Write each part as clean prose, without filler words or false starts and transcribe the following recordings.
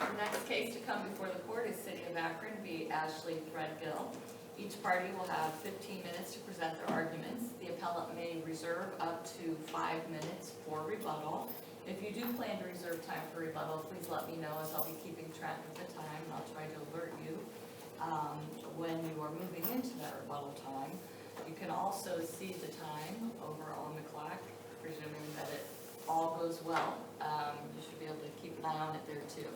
The next case to come before the court is City of Akron v. Ashley Threadgill. Each party will have 15 minutes to present their arguments. The appellant may reserve up to 5 minutes for rebuttal. If you do plan to reserve time for rebuttal, please let me know, as I'll be keeping track of the time. I'll try to alert you when you are moving into that rebuttal time. You can also see the time over on the clock, presuming that it all goes well. You should be able to keep an eye on it there too.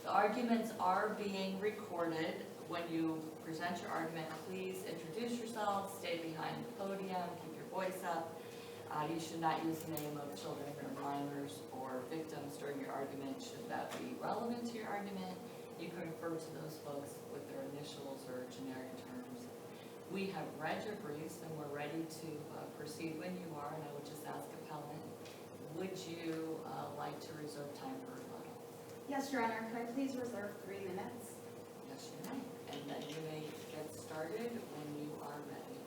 The arguments are being recorded. When you present your argument, please introduce yourself, stay behind the podium, keep your voice up. You should not use the name of children or minors or victims during your argument, should that be relevant to your argument. You can refer to those folks with their initials or generic terms. We have read your briefs and we're ready to proceed when you are, and I would just ask appellant, would you like to reserve time for rebuttal? Yes, Your Honor. Could I please reserve 3 minutes? Yes, you may. And then you may get started when you are ready.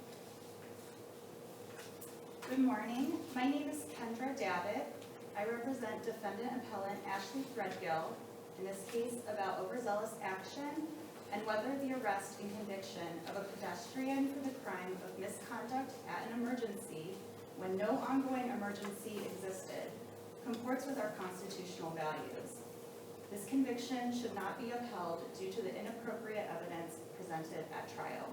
Good morning. My name is Kendra Davitt. I represent defendant appellant Ashley Threadgill in this case about overzealous action and whether the arrest and conviction of a pedestrian for the crime of misconduct at an emergency when no ongoing emergency existed comports with our constitutional values. This conviction should not be upheld due to the inappropriate evidence presented at trial.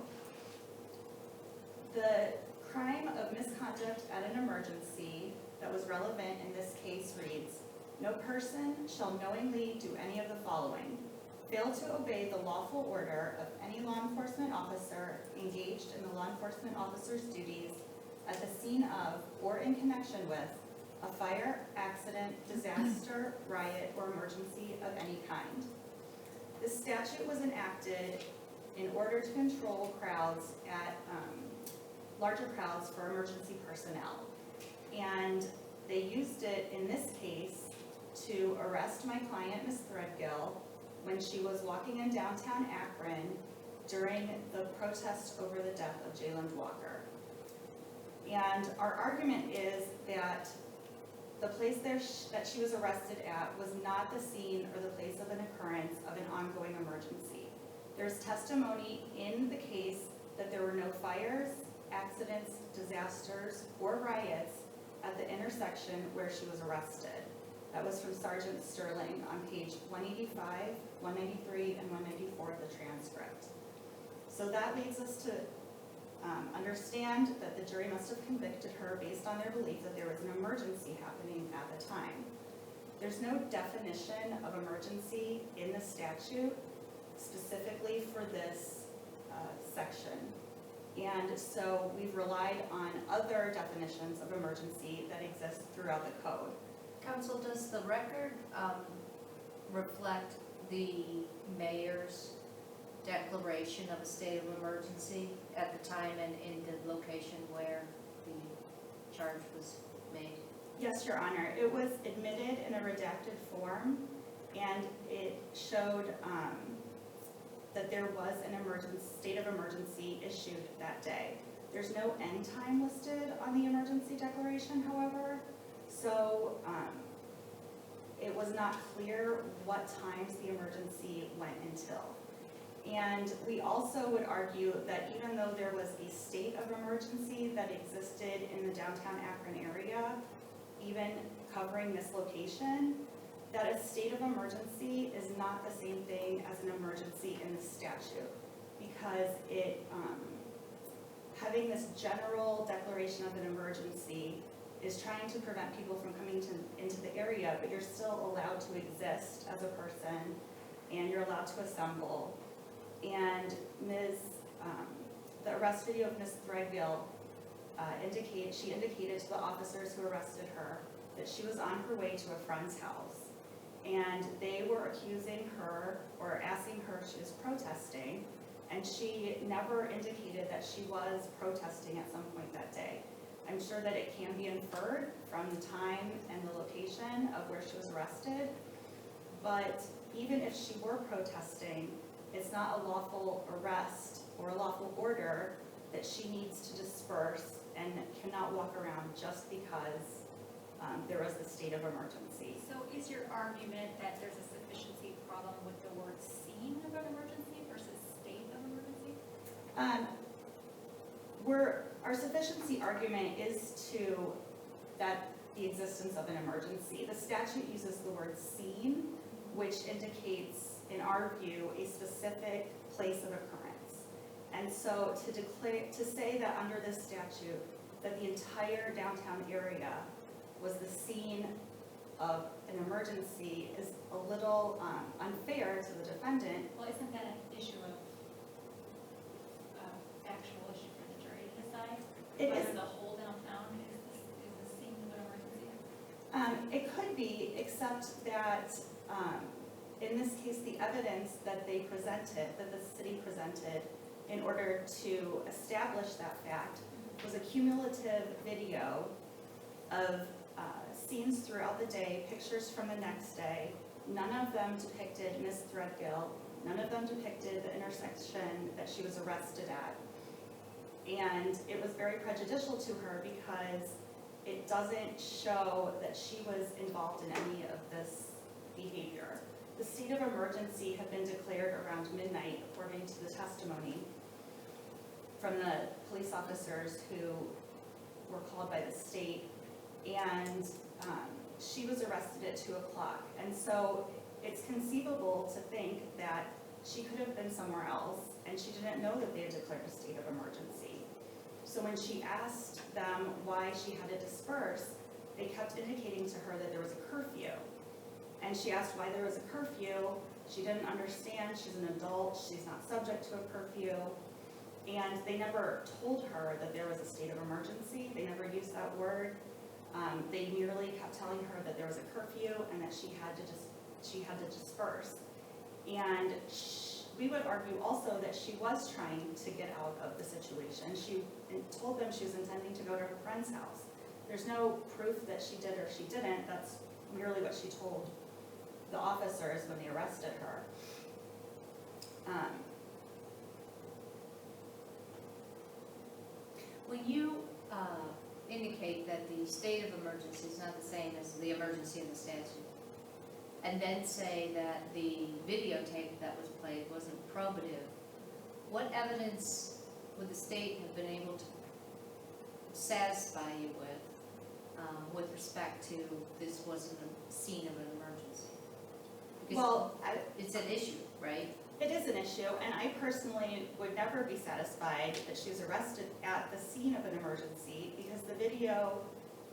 The crime of misconduct at an emergency that was relevant in this case reads, no person shall knowingly do any of the following: fail to obey the lawful order of any law enforcement officer engaged in the law enforcement officer's duties at the scene of or in connection with a fire, accident, disaster, riot, or emergency of any kind. This statute was enacted in order to control crowds at larger crowds for emergency personnel. And they used it in this case to arrest my client, Ms. Threadgill, when she was walking in downtown Akron during the protest over the death of Jayland Walker. And our argument is that the place that she was arrested at was not the scene or the place of an occurrence of an ongoing emergency. There's testimony in the case that there were no fires, accidents, disasters, or riots at the intersection where she was arrested. That was from Sergeant Sterling on page 185, 193, and 194 of the transcript. So that leads us to understand that the jury must have convicted her based on their belief that there was an emergency happening at the time. There's no definition of emergency in the statute specifically for this section. And so we've relied on other definitions of emergency that exist throughout the code. Counsel, does the record reflect the mayor's declaration of a state of emergency at the time and in the location where the charge was made? Yes, Your Honor. It was admitted in a redacted form, and it showed that there was an state of emergency issued that day. There's no end time listed on the emergency declaration, however, so it was not clear what times the emergency went until. And we also would argue that even though there was a state of emergency that existed in the downtown Akron area, even covering this location, that a state of emergency is not the same thing as an emergency in the statute, because it having this general declaration of an emergency is trying to prevent people from coming into the area, but you're still allowed to exist as a person, and you're allowed to assemble. And the arrest video of Ms. Threadgill indicated to the officers who arrested her that she was on her way to a friend's house, and they were accusing her or asking her if she was protesting, and she never indicated that she was protesting at some point that day. I'm sure that it can be inferred from the time and the location of where she was arrested, but even if she were protesting, it's not a lawful arrest or a lawful order that she needs to disperse and cannot walk around just because there was a state of emergency. So is your argument that there's a sufficiency problem with Our sufficiency argument is that the existence of an emergency. The statute uses the word scene, which indicates, in our view, a specific place of occurrence. And so to say that under this statute, that the entire downtown area was the scene of an emergency is a little unfair to the defendant. Well, isn't that an issue of, actual issue for the jury to decide? It Whether is. the whole downtown is the scene of an emergency? It could be, except that in this case, the evidence that they presented, that the city presented in order to establish that fact was a cumulative video of scenes throughout the day, pictures from the next day. None of them depicted Miss Threadgill. None of them depicted the intersection that she was arrested at. And it was very prejudicial to her because it doesn't show that she was involved in any of this behavior. The state of emergency had been declared around midnight, according to the testimony from the police officers who were called by the state, and she was arrested at 2 o'clock. And so it's conceivable to think that she could have been somewhere else, and she didn't know that they had declared a state of emergency. So when she asked them why she had to disperse, they kept indicating to her that there was a curfew. And she asked why there was a curfew. She didn't understand. She's an adult. She's not subject to a curfew. And they never told her that there was a state of emergency. They never used that word. They merely kept telling her that there was a curfew and that she had to disperse. And we would argue also that she was trying to get out of the situation. She told them she was intending to go to her friend's house. There's no proof that she did or she didn't. That's merely what she told the officers when they arrested her. When you indicate that the state of emergency is not the same as the emergency in the statute, and then say that the videotape that was played wasn't probative, what evidence would the state have been able to satisfy you with respect to this wasn't a scene of an emergency? Because Well, it's an issue, right? it is an issue, and I personally would never be satisfied that she was arrested at the scene of an emergency, because the video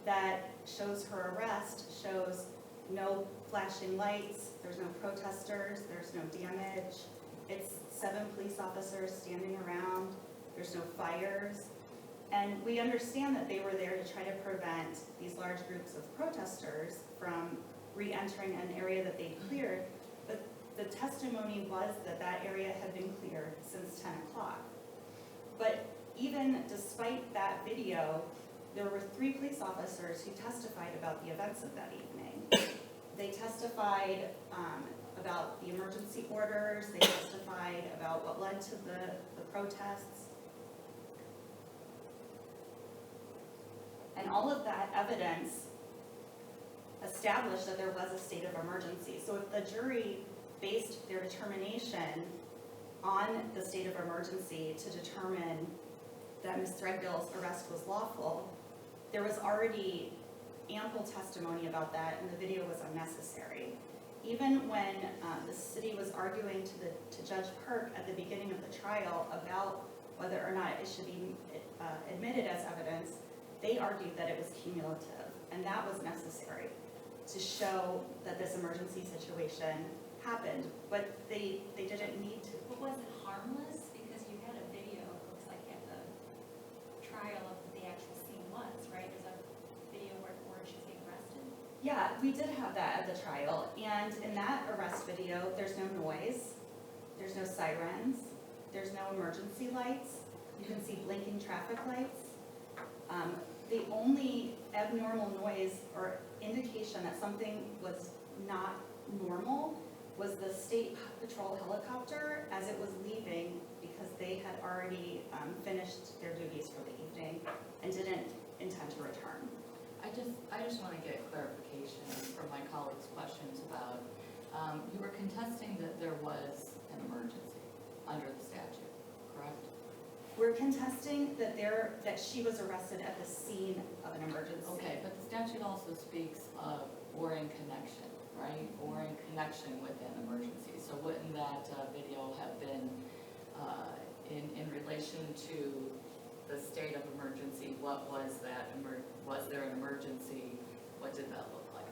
that shows her arrest shows no flashing lights, there's no protesters, there's no damage. It's 7 police officers standing around, there's no fires. And we understand that they were there to try to prevent these large groups of protesters from re-entering an area that they cleared, but the testimony was that that area had been cleared since 10 o'clock. But even despite that video, there were 3 police officers who testified about the events of that evening. They testified about the emergency orders, they testified about what led to the protests. And all of that evidence established that there was a state of emergency. So if the jury based their determination on the state of emergency to determine that Ms. Threadgill's arrest was lawful, there was already ample testimony about that, and the video was unnecessary. Even when the city was arguing to Judge Perk at the beginning of the trial about whether or not it should be admitted as evidence, they argued that it was cumulative, and that was necessary to show that this emergency situation happened, but they didn't need to. But was it harmless? Because you had a video, it looks like at the trial of what the actual scene was, right? There's a video where she's being arrested. Yeah, we did have that at the trial, and in that arrest video, there's no noise, there's no sirens, there's no emergency lights, you can see blinking traffic lights. The only abnormal noise or indication that something was not normal was the state patrol helicopter as it was leaving, because they had already finished their duties for the evening and didn't intend to return. I just want to get clarification from my colleagues' questions about, you were contesting that there was an emergency under the statute, correct? contesting that she was arrested at the scene of an emergency. Okay, but the statute also speaks of or in connection, right? Or in connection with an emergency. So wouldn't that video have been in relation to the state of emergency? What was that, was there an emergency? What did that look like?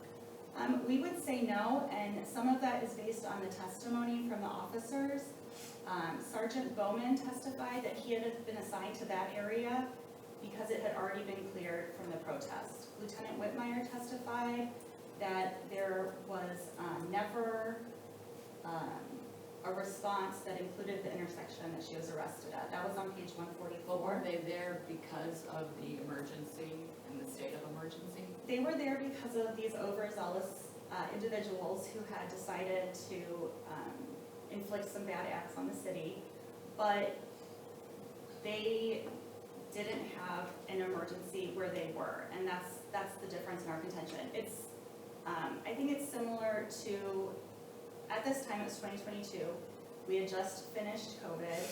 We would say no, and some of that is based on the testimony from the officers. Sergeant Bowman testified that he had been assigned to that area because it had already been cleared from the protest. Lieutenant Whitmire testified that there was never a response that included the intersection that she was arrested at. That was on page 144. But were they there because of the emergency and the state of emergency? They were there because of these overzealous individuals who had decided to inflict some bad acts on the city, but they didn't have an emergency where they were, and that's the difference in our contention. I think it's similar to, at this time it was 2022, we had just finished COVID,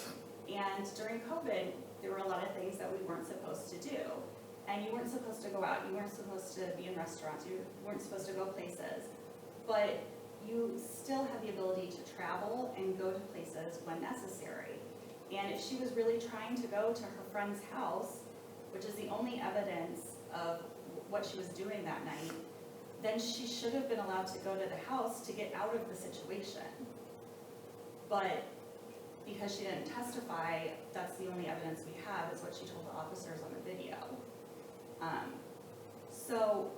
and during COVID, there were a lot of things that we weren't supposed to do. And you weren't supposed to go out, you weren't supposed to be in restaurants, you weren't supposed to go places. But you still had the ability to travel and go to places when necessary. And if she was really trying to go to her friend's house, which is the only evidence of what she was doing that night, then she should have been allowed to go to the house to get out of the situation. But because she didn't testify, that's the only evidence we have is what she told the officers on the video. So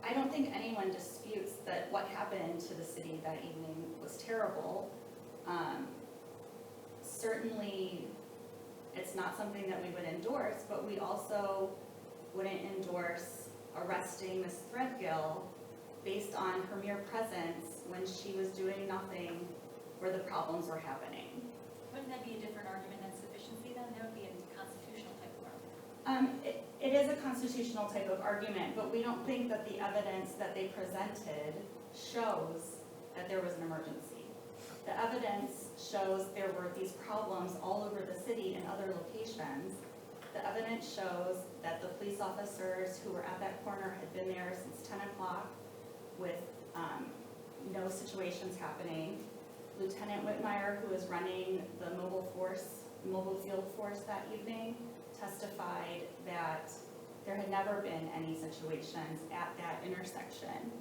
I don't think anyone disputes that what happened to the city that evening was terrible. Certainly, it's not something that we would endorse, but we also wouldn't endorse arresting Ms. Threadgill based on her mere presence when she was doing nothing where the problems were happening. Wouldn't that be a different argument than sufficiency then? That would be a constitutional type of argument. It is a constitutional type of argument, but we don't think that the evidence that they presented shows that there was an emergency. The evidence shows there were these problems all over the city in other locations. The evidence shows that the police officers who were at that corner had been there since 10 o'clock with no situations happening. Lieutenant Whitmire, who was running the mobile field force that evening, testified that there had never been any situations at that intersection.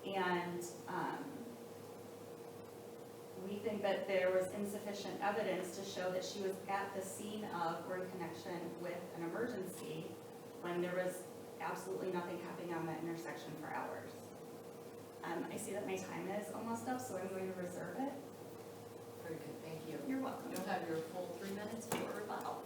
And we think that there was insufficient evidence to show that she was at the scene of or in connection with an emergency when there was absolutely nothing happening on that intersection for hours. I see that my time is almost up, so I'm going to reserve it. Very good, thank you. You're welcome. You'll have your full 3 minutes for rebuttal.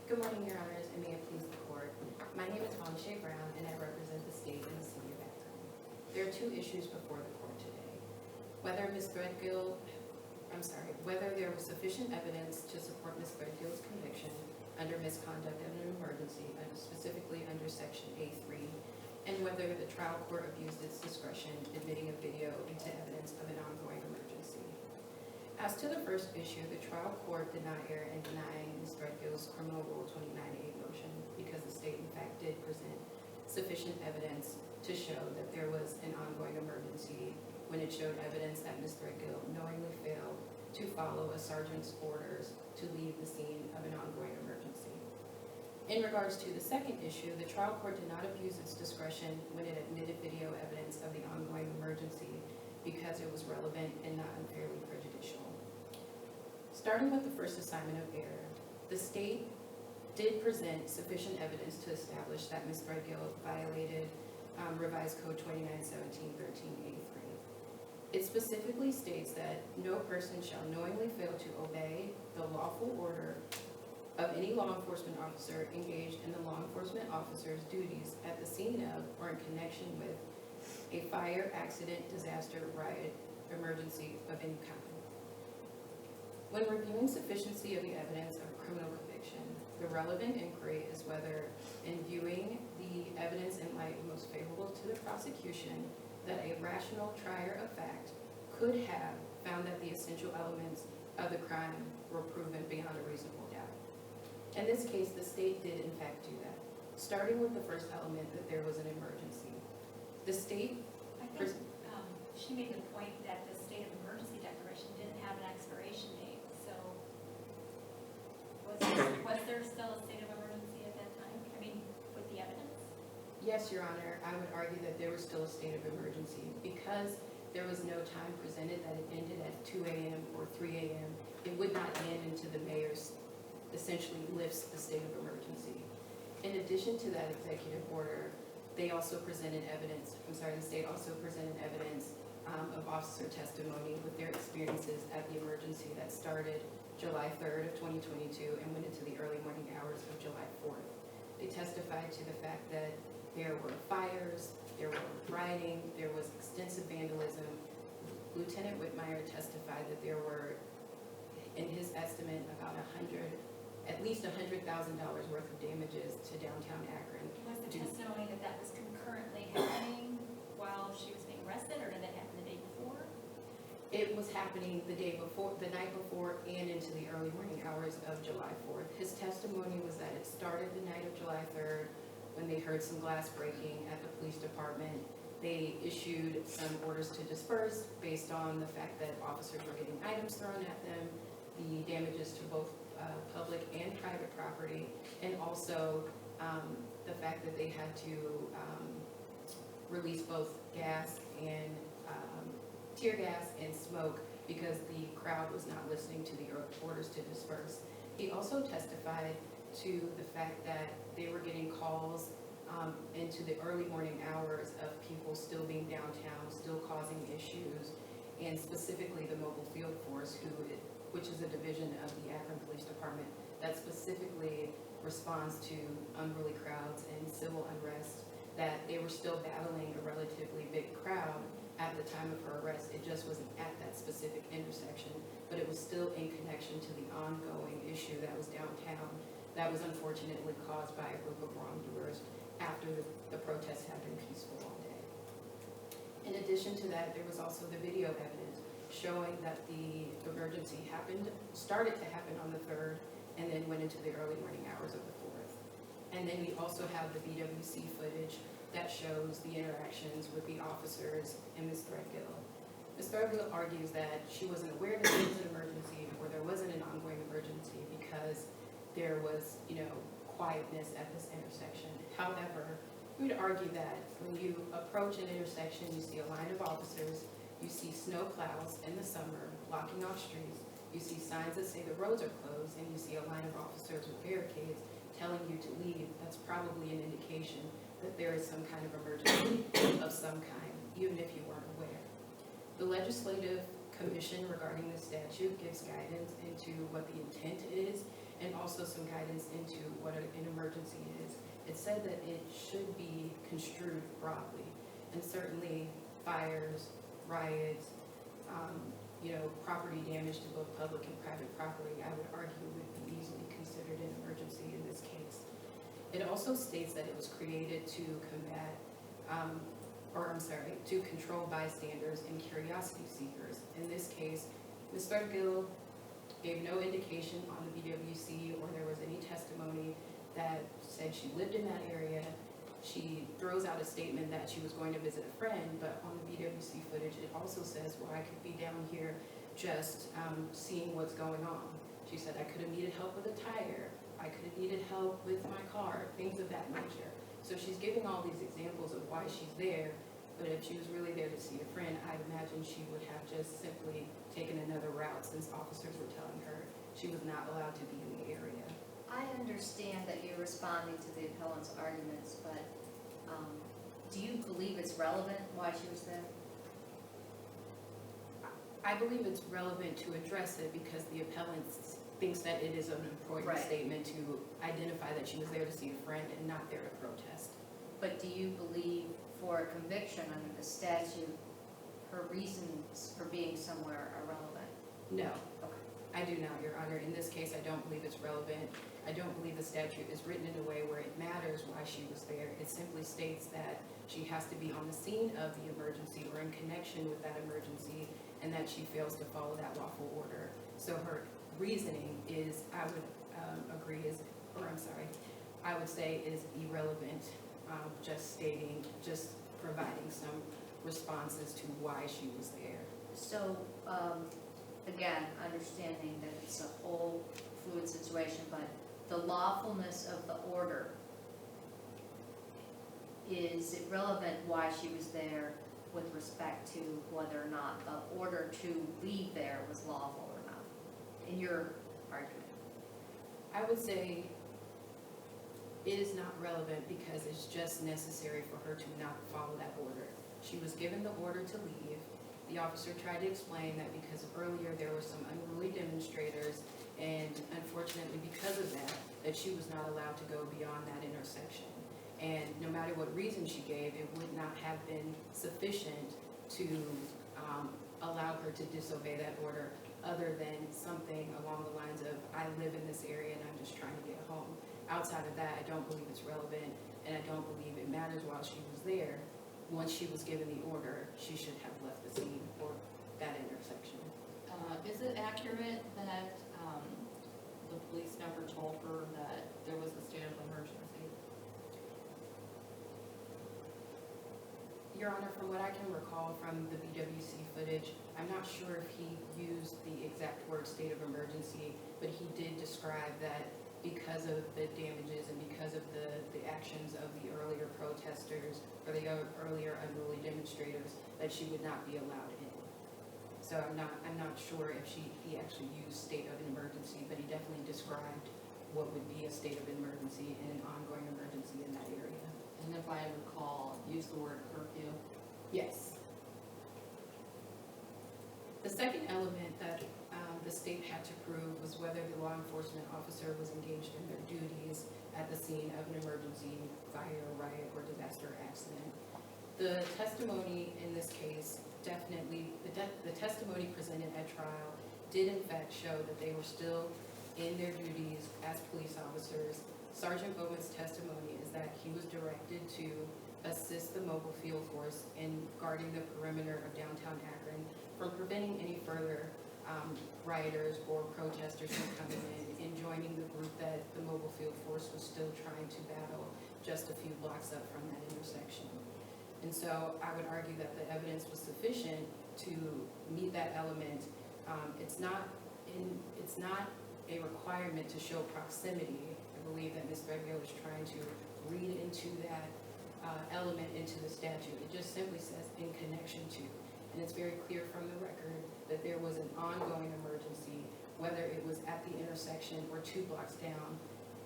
Good morning, Your Honors, and may it please the Court. My name is Vanshay Brown, and I represent the state and the city of Akron. There are two issues before the Court today. Whether there was sufficient evidence to support Ms. Threadgill's conviction under misconduct of an emergency, specifically under Section A3, and whether the trial court abused its discretion admitting a video into evidence of an ongoing emergency. As to the first issue, the trial court did not err in denying Ms. Threadgill's criminal rule 29A motion because the state in fact did present sufficient evidence to show that there was an ongoing emergency when it showed evidence that Ms. Threadgill knowingly failed to follow a sergeant's orders to leave the scene of an ongoing emergency. In regards to the second issue, the trial court did not abuse its discretion when it admitted video evidence of the ongoing emergency because it was relevant and not unfairly prejudicial. Starting with the first assignment of error, the state did present sufficient evidence to establish that Ms. Threadgill violated Revised Code 2917-13A3. It specifically states that no person shall knowingly fail to obey the lawful order of any law enforcement officer engaged in the law enforcement officer's duties at the scene of or in connection with a fire, accident, disaster, riot, emergency of any kind. When reviewing sufficiency of the evidence of a criminal conviction, the relevant inquiry is whether, in viewing the evidence in light most favorable to the prosecution, that a rational trier of fact could have found that the essential elements of the crime were proven beyond a reasonable doubt. In this case, the state did in fact do that, starting with the first element that there was an emergency. The state, I think, she made the point that the state of emergency declaration didn't have an expiration date, so was there still a state of emergency at that time? I mean, with the evidence? yes, Your Honor, I would argue that there was still a state of emergency because there was no time presented that it ended at 2 a.m. or 3 a.m. It would not end until the mayor's essentially lifts the state of emergency. In addition to that executive order, they also presented evidence, the state also presented evidence of officer testimony with their experiences at the emergency that started July 3rd of 2022 and went into the early morning hours of July 4th. They testified to the fact that there were fires, there were rioting, there was extensive vandalism. Lieutenant Whitmire testified that there were, in his estimate, about at least $100,000 worth of damages to downtown Akron. Was the testimony that that was concurrently happening while she was being arrested, or did that happen the day before? It was happening the night before and into the early morning hours of July 4th. His testimony was that it started the night of July 3rd when they heard some glass breaking at the police department. They issued some orders to disperse based on the fact that officers were getting items thrown at them, the damages to both public and private property, and also the fact that they had to release both gas and tear gas and smoke because the crowd was not listening to the orders to disperse. He also testified to the fact that they were getting calls into the early morning hours of people still being downtown, still causing issues, and specifically the mobile field force, which is a division of the Akron Police Department that specifically responds to unruly crowds and civil unrest, that they were still battling a relatively big crowd at the time of her arrest. It just wasn't at that specific intersection, but it was still in connection to the ongoing issue that was downtown that was unfortunately caused by a group of wrongdoers after the protests had been peaceful all day. In addition to that, there was also the video evidence showing that the emergency started to happen on the 3rd and then went into the early morning hours of the 4th. And then we also have the BWC footage that shows the interactions with the officers and Ms. Threadgill. Ms. Threadgill argues that she wasn't aware that there was an emergency or there wasn't an ongoing emergency because there was, quietness at this intersection. However, we would argue that when you approach an intersection, you see a line of officers, you see snow plows in the summer blocking off streets, you see signs that say the roads are closed, and you see a line of officers with barricades telling you to leave. That's probably an indication that there is some kind of emergency of some kind, even if you weren't aware. The Legislative Commission regarding this statute gives guidance into what the intent is and also some guidance into what an emergency is. It said that it should be construed broadly, and certainly fires, riots, property damage to both public and private property, I would argue would be easily considered an emergency in this case. It also states that it was created to to control bystanders and curiosity seekers. In this case, Ms. Threadgill gave no indication on the BWC or there was any testimony that said she lived in that area. She throws out a statement that she was going to visit a friend, but on the BWC footage, it also says, well, I could be down here just seeing what's going on. She said, I could have needed help with a tire. I could have needed help with my car, things of that nature. So she's giving all these examples of why she's there, but if she was really there to see a friend, I'd imagine she would have just simply taken another route since officers were telling her she was not allowed to be in the area. I understand that you're responding to the appellant's arguments, but do you believe it's relevant why she was there? I believe it's relevant to address it because the appellants thinks that it is an important Right. statement to identify that she was there to see a friend and not there to protest. But do you believe for a conviction under the statute, her reasons for being somewhere are relevant? No, Okay. I do not, Your Honor. In this case, I don't believe it's relevant. I don't believe the statute is written in a way where it matters why she was there. It simply states that she has to be on the scene of the emergency or in connection with that emergency, and that she fails to follow that lawful order. So her reasoning is, I would agree is, or I'm sorry, I would say is irrelevant, just providing some responses to why she was there. So, again, understanding that it's a whole fluid situation, but the lawfulness of the order, is it relevant why she was there with respect to whether or not the order to leave there was lawful or not, in your argument? I would say it is not relevant because it's just necessary for her to not follow that order. She was given the order to leave. The officer tried to explain that because earlier there were some unruly demonstrators, and unfortunately because of that, that she was not allowed to go beyond that intersection. And no matter what reason she gave, it would not have been sufficient to allow her to disobey that order, other than something along the lines of, I live in this area and I'm just trying to get home. Outside of that, I don't believe it's relevant, and I don't believe it matters while she was there. Once she was given the order, she should have left the scene or that intersection. Is it accurate that the police never told her that there was a state of emergency? Your Honor, from what I can recall from the BWC footage, I'm not sure if he used the exact word state of emergency, but he did describe that because of the damages and because of the actions of the earlier protesters or the earlier unruly demonstrators, that she would not be allowed in. So I'm not sure if he actually used state of an emergency, but he definitely described what would be a state of emergency and an ongoing emergency in that area. And if I recall, use the word curfew. Yes. The second element that the state had to prove was whether the law enforcement officer was engaged in their duties at the scene of an emergency, fire, riot, or disaster accident. The testimony in this case definitely, the testimony presented at trial did in fact show that they were still in their duties as police officers. Sergeant Bowman's testimony is that he was directed to assist the mobile field force in guarding the perimeter of downtown Akron from preventing any further rioters or protesters from coming in and joining the group that the mobile field force was still trying to battle just a few blocks up from that intersection. And so I would argue that the evidence was sufficient to meet that element. It's not a requirement to show proximity. I believe that Ms. Threadgill is trying to read into that element into the statute. It just simply says in connection to. And it's very clear from the record that there was an ongoing emergency, whether it was at the intersection or 2 blocks down.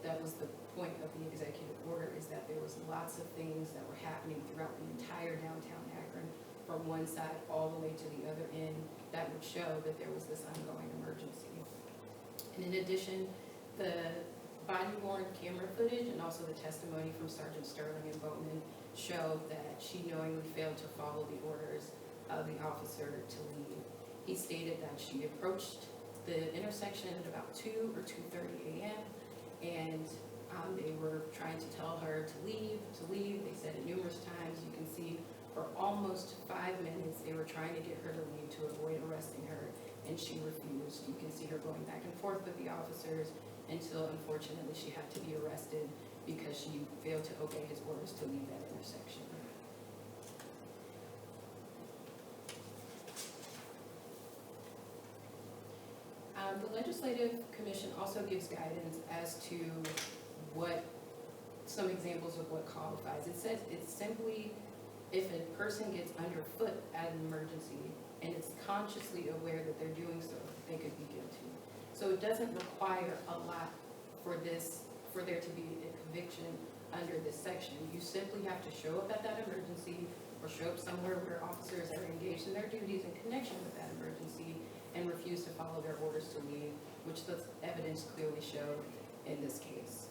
That was the point of the executive order, is that there was lots of things that were happening throughout the entire downtown Akron, from one side all the way to the other end, that would show that there was this ongoing emergency. And in addition, the body-worn camera footage and also the testimony from Sergeant Sterling and Bowman show that she knowingly failed to follow the orders of the officer to leave. He stated that she approached the intersection at about 2 or 2:30 a.m. and they were trying to tell her to leave. They said it numerous times. You can see for almost 5 minutes they were trying to get her to leave to avoid arresting her, and she refused. You can see her going back and forth with the officers until unfortunately she had to be arrested because she failed to obey his orders to leave that intersection. The Legislative Commission also gives guidance as to some examples of what qualifies. It says it's simply if a person gets underfoot at an emergency and is consciously aware that they're doing so, they could be guilty. So it doesn't require a lot for there to be a conviction under this section. You simply have to show up at that emergency or show up somewhere where officers are engaged in their duties in connection with that emergency, and refused to follow their orders to leave, which the evidence clearly showed in this case.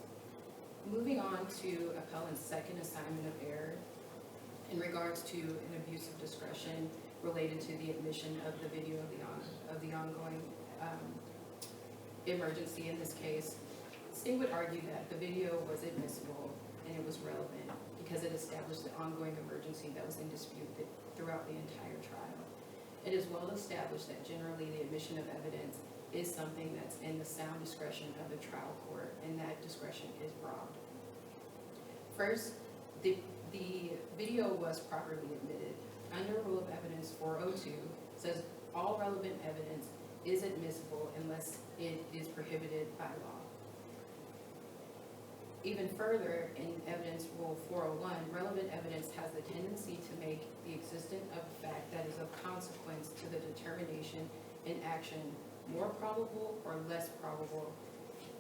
Moving on to appellant's second assignment of error in regards to an abuse of discretion related to the admission of the video of the ongoing emergency in this case. State would argue that the video was admissible and it was relevant because it established the ongoing emergency that was in dispute throughout the entire trial. It is well established that generally the admission of evidence is something that's in the sound discretion of the trial court, and that discretion is broad. First, the video was properly admitted. Under Rule of Evidence 402 says all relevant evidence is admissible unless it is prohibited by law. Even further, in Evidence Rule 401, relevant evidence has the tendency to make the existence of a fact that is of consequence to the determination in action more probable or less probable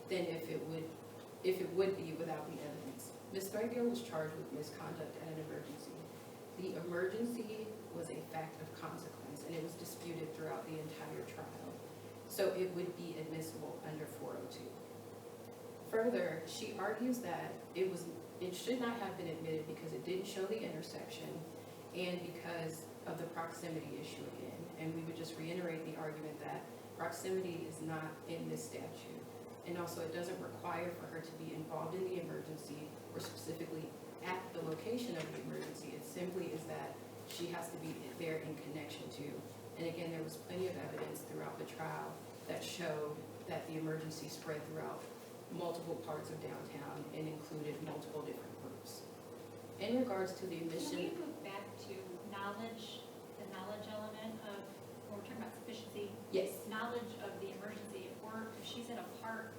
than if it would be without the evidence. Ms. Threadgill was charged with misconduct at an emergency. The emergency was a fact of consequence, and it was disputed throughout the entire trial. So it would be admissible under 402. Further, she argues that it should not have been admitted because it didn't show the intersection and because of the proximity issue again. And we would just reiterate the argument that proximity is not in this statute. And also it doesn't require for her to be involved in the emergency or specifically at the location of the emergency. It simply is that she has to be there in connection to. And again, there was plenty of evidence throughout the trial that showed that the emergency spread throughout multiple parts of downtown and included multiple different groups. In regards to the Can admission, we move back to knowledge, the knowledge element of, when we're talking about sufficiency, yes, knowledge of the emergency, if she's in a part,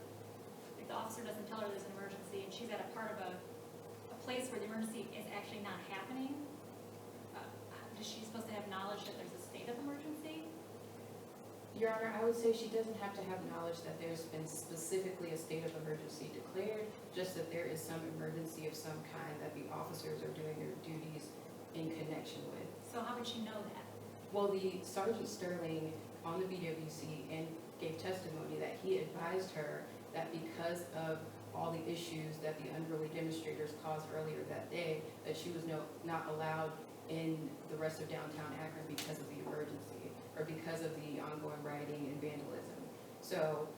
if the officer doesn't tell her there's an emergency and she's at a part of a place where the emergency is actually not happening, is she supposed to have knowledge that there's a state of emergency? Your Honor, I would say she doesn't have to have knowledge that there's been specifically a state of emergency declared, just that there is some emergency of some kind that the officers are doing their duties in connection with. So how would she know that? Well, the Sergeant Sterling on the BWC and gave testimony that he advised her that because of all the issues that the unruly demonstrators caused earlier that day, that she was not allowed in the rest of downtown Akron because of the emergency or because of the ongoing rioting and vandalism. So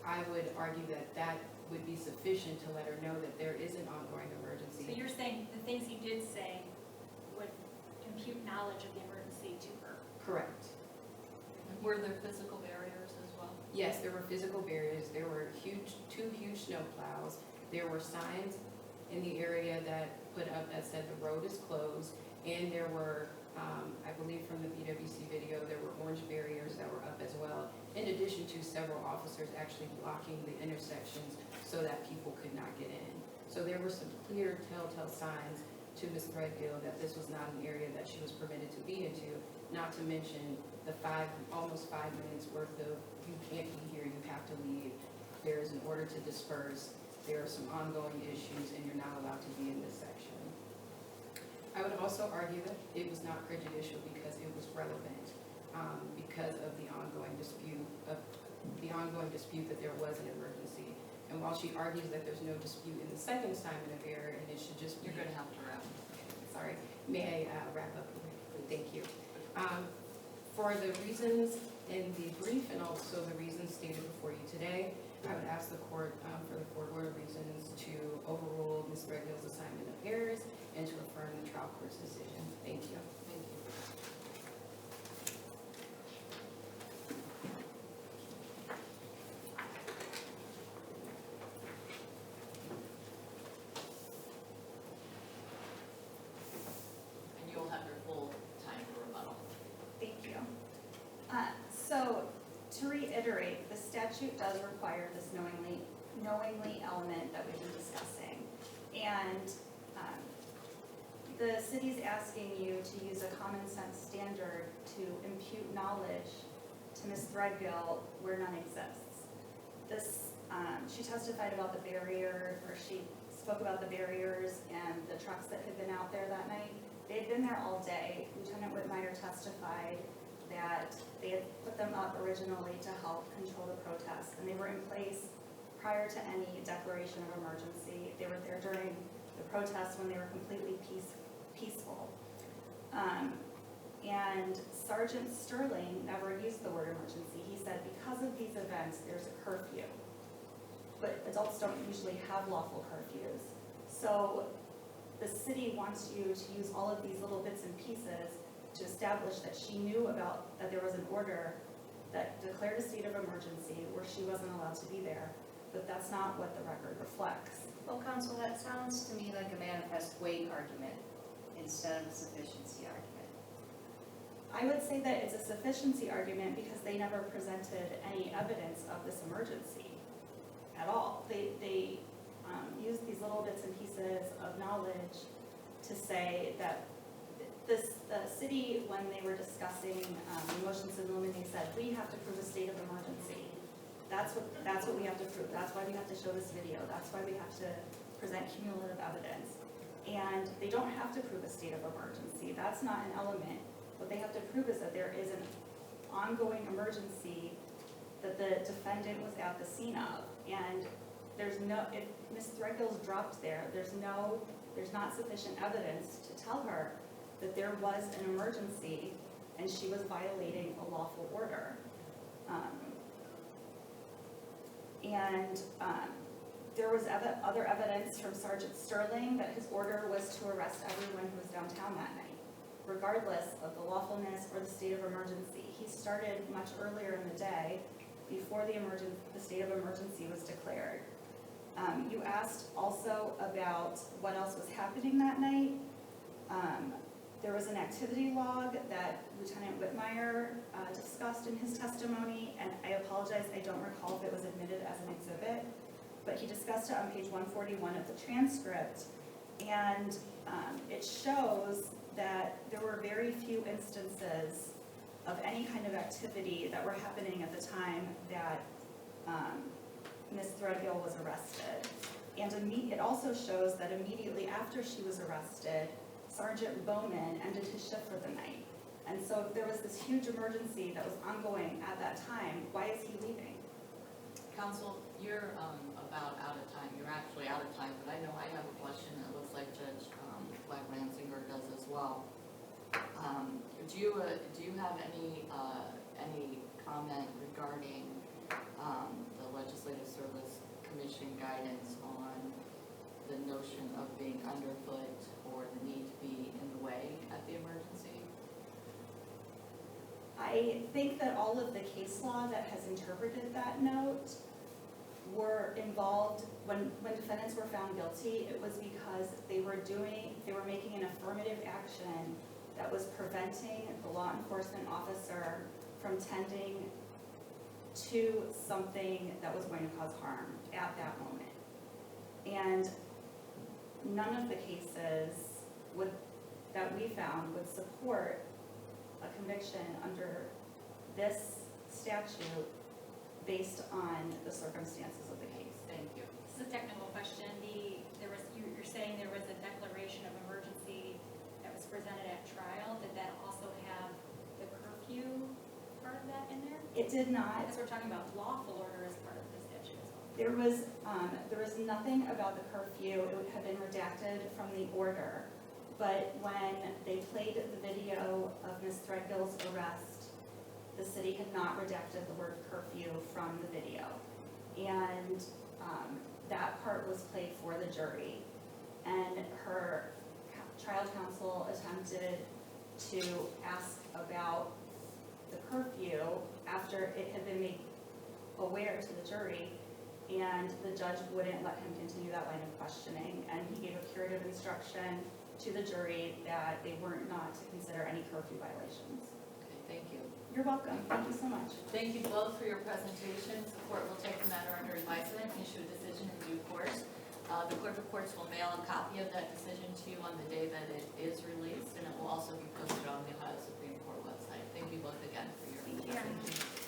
I would argue that that would be sufficient to let her know that there is an ongoing emergency. So you're saying the things he did say would impute knowledge of the emergency to her? Correct. Were there physical barriers as well? Yes, there were physical barriers. There were two huge snow plows. There were signs in the area that put up that said the road is closed. And there were, I believe from the BWC video, there were orange barriers that were up as well, in addition to several officers actually blocking the intersections so that people could not get in. So there were some clear telltale signs to Ms. Threadgill that this was not an area that she was permitted to be into, not to mention the almost 5 minutes worth of you can't be here, you have to leave. There is an order to disperse. There are some ongoing issues and you're not allowed to be in this section. I would also argue that it was not prejudicial because it was relevant, because of the ongoing dispute that there was an emergency. And while she argues that there's no dispute in the second assignment of error and it should just be. You're gonna have to wrap. Sorry, may I wrap up? Thank you. For the reasons in the brief and also the reasons stated before you today, I would ask the court for the foregoing reasons to overrule Ms. Threadgill's assignment of errors and to affirm the trial court's decision. Thank you. Thank you. And you'll have your full time for rebuttal. Thank you. So to reiterate, the statute does require this knowingly element that we've been discussing. And the city's asking you to use a common sense standard to impute knowledge to Ms. Threadgill where none exists. She testified about the barrier, or she spoke about the barriers and the trucks that had been out there that night. They had been there all day. Lieutenant Whitmire testified that they had put them up originally to help control the protests, and they were in place prior to any declaration of emergency. They were there during the protests when they were completely peaceful. And Sergeant Sterling never used the word emergency. He said, because of these events, there's a curfew. But adults don't usually have lawful curfews. So the city wants you to use all of these little bits and pieces to establish that she knew about, that there was an order that declared a state of emergency where she wasn't allowed to be there. But that's not what the record reflects. Well, counsel, that sounds to me like a manifest weight argument instead of a sufficiency argument. I would say that it's a sufficiency argument because they never presented any evidence of this emergency at all. They used these little bits and pieces of knowledge to say that the city, when they were discussing the motions in limine, they said, we have to prove a state of emergency. That's what we have to prove. That's why we have to show this video. That's why we have to present cumulative evidence. And they don't have to prove a state of emergency. That's not an element. What they have to prove is that there is an ongoing emergency that the defendant was at the scene of. And there's no, if Ms. Threadgill's dropped there, there's not sufficient evidence to tell her that there was an emergency and she was violating a lawful order. There was other evidence from Sergeant Sterling that his order was to arrest everyone who was downtown that night, regardless of the lawfulness or the state of emergency. He started much earlier in the day, before the state of emergency was declared. You asked also about what else was happening that night. There was an activity log that Lieutenant Whitmire discussed in his testimony, and I apologize, I don't recall if it was admitted as an exhibit, but he discussed it on page 141 of the transcript, and it shows that there were very few instances of any kind of activity that were happening at the time that Ms. Threadgill was arrested. And it also shows that immediately after she was arrested, Sergeant Bowman ended his shift for the night. And so if there was this huge emergency that was ongoing at that time, why is he leaving? Counsel, you're about out of time. You're actually out of time, but I know I have a question that looks like Judge Black Ransinger does as well. Do you have any comment regarding the Legislative Service Commission guidance on the notion of being underfoot or the need to be in the way at the emergency? I think that all of the case law that has interpreted that note were involved when defendants were found guilty. It was because they were making an affirmative action that was preventing the law enforcement officer from tending to something that was going to cause harm at that moment. And none of the cases that we found would support a conviction under this statute based on the circumstances of the case. Thank you. This is a technical question. You're saying there was a declaration of emergency that was presented at trial. Did that also have the curfew part of that in there? It did not. Because we're talking about lawful order as part of the statute as well. There was nothing about the curfew. It had been redacted from the order. But when they played the video of Ms. Threadgill's arrest, the city had not redacted the word curfew from the video. And that part was played for the jury. And her trial counsel attempted to ask about the curfew after it had been made aware to the jury, and the judge wouldn't let him continue that line of questioning, and he gave a curative instruction to the jury that they weren't not to consider any curfew violations. Okay, thank you. You're welcome. Thank you so much. Thank you both for your presentations. The court will take the matter under advisement and issue a decision in due course. The clerk of courts will mail a copy of that decision to you on the day that it is released, and it will also be posted on the Ohio Supreme Court website. Thank you both again for your Thank you.